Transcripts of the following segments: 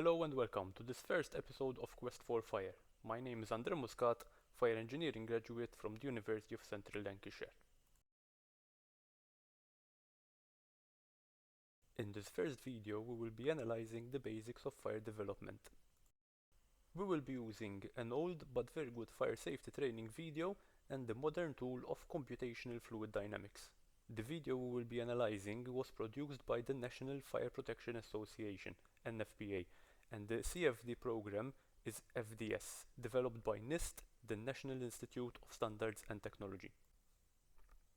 Hello and welcome to this first episode of Quest for Fire. My name is Andre Muscat, fire engineering graduate from the University of Central Lancashire. In this first video, we will be analyzing the basics of fire development. We will be using an old but very good fire safety training video and the modern tool of Computational Fluid Dynamics. The video we will be analyzing was produced by the National Fire Protection Association, NFPA, and the CFD program is FDS, developed by NIST, the National Institute of Standards and Technology.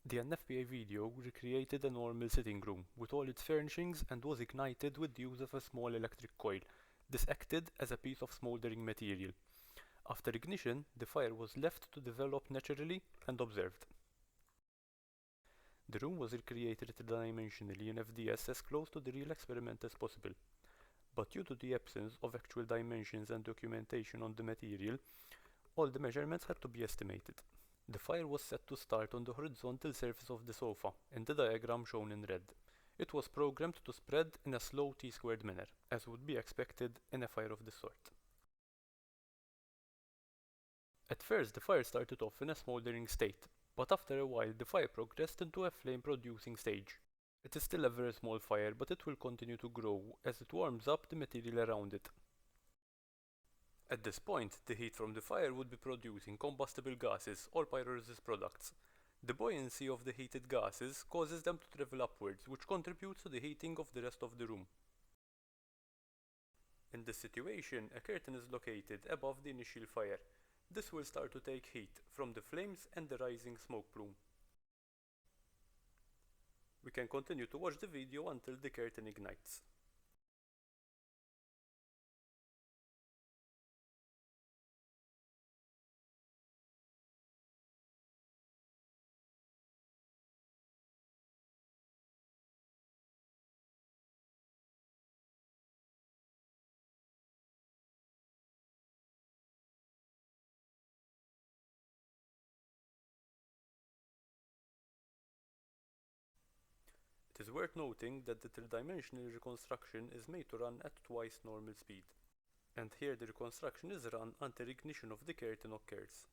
The NFPA video recreated a normal sitting room with all its furnishings and was ignited with the use of a small electric coil. This acted as a piece of smoldering material. After ignition, the fire was left to develop naturally and observed. The room was recreated three-dimensionally in FDS as close to the real experiment as possible. But due to the absence of actual dimensions and documentation on the material, all the measurements had to be estimated. The fire was set to start on the horizontal surface of the sofa, in the diagram shown in red. It was programmed to spread in a slow t-squared manner, as would be expected in a fire of this sort. At first, the fire started off in a smoldering state, but after a while the fire progressed into a flame-producing stage. It is still a very small fire, but it will continue to grow as it warms up the material around it. At this point, the heat from the fire would be producing combustible gases or pyrolysis products. The buoyancy of the heated gases causes them to travel upwards, which contributes to the heating of the rest of the room. In this situation, a curtain is located above the initial fire. This will start to take heat from the flames and the rising smoke plume. We can continue to watch the video until the curtain ignites. It is worth noting that the three-dimensional reconstruction is made to run at twice normal speed, and here the reconstruction is run until ignition of the curtain occurs.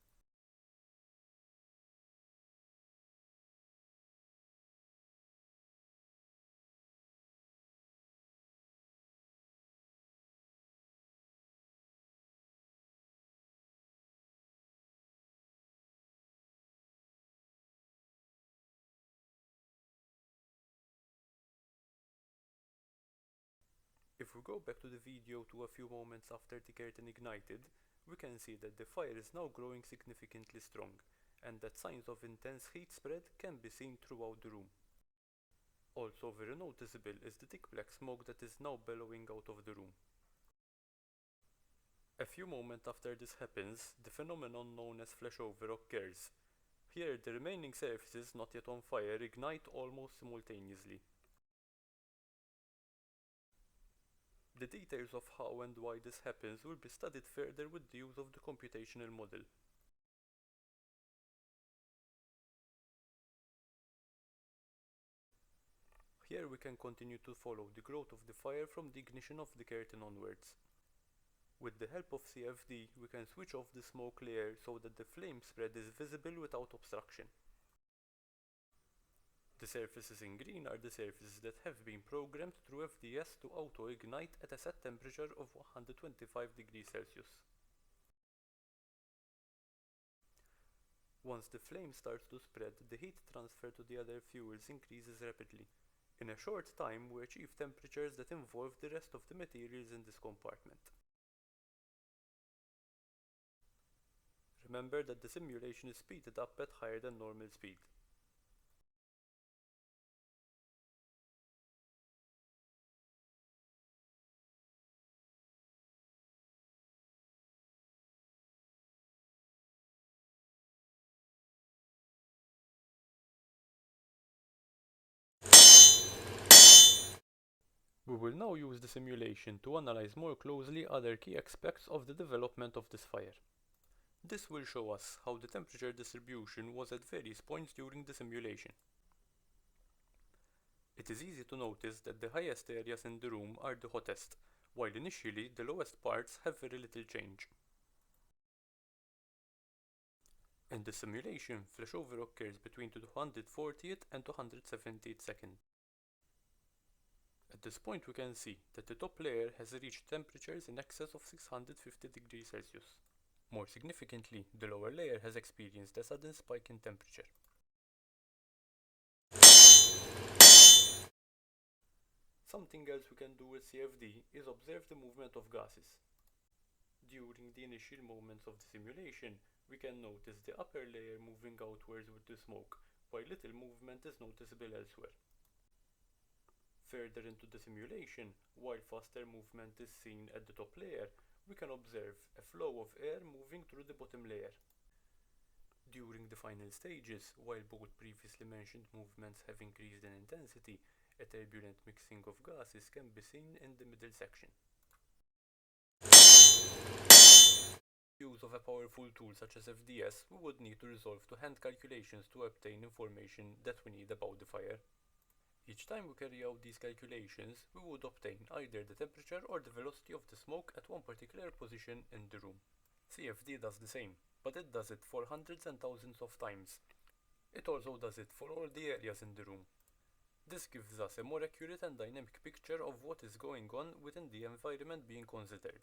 If we go back to the video to a few moments after the curtain ignited, we can see that the fire is now growing significantly strong, and that signs of intense heat spread can be seen throughout the room. Also very noticeable is the thick black smoke that is now billowing out of the room. A few moments after this happens, the phenomenon known as flashover occurs. Here the remaining surfaces not yet on fire ignite almost simultaneously. The details of how and why this happens will be studied further with the use of the computational model. Here we can continue to follow the growth of the fire from the ignition of the curtain onwards. With the help of CFD, we can switch off the smoke layer so that the flame spread is visible without obstruction. The surfaces in green are the surfaces that have been programmed through FDS to auto-ignite at a set temperature of 125 degrees Celsius. Once the flame starts to spread, the heat transfer to the other fuels increases rapidly. In a short time, we achieve temperatures that involve the rest of the materials in this compartment. Remember that the simulation is speeded up at higher than normal speed. We will now use the simulation to analyze more closely other key aspects of the development of this fire. This will show us how the temperature distribution was at various points during the simulation. It is easy to notice that the highest areas in the room are the hottest, while initially the lowest parts have very little change. In the simulation, flashover occurs between 240th and 270th second. At this point we can see that the top layer has reached temperatures in excess of 650 degrees Celsius. More significantly, the lower layer has experienced a sudden spike in temperature. Something else we can do with CFD is observe the movement of gases. During the initial moments of the simulation, we can notice the upper layer moving outwards with the smoke, while little movement is noticeable elsewhere. Further into the simulation, while faster movement is seen at the top layer, we can observe a flow of air moving through the bottom layer. During the final stages, while both previously mentioned movements have increased in intensity, a turbulent mixing of gases can be seen in the middle section. Use of a powerful tool such as FDS, we would need to resolve to hand calculations to obtain information that we need about the fire. Each time we carry out these calculations, we would obtain either the temperature or the velocity of the smoke at one particular position in the room. CFD does the same, but it does it for hundreds and thousands of times. It also does it for all the areas in the room. This gives us a more accurate and dynamic picture of what is going on within the environment being considered.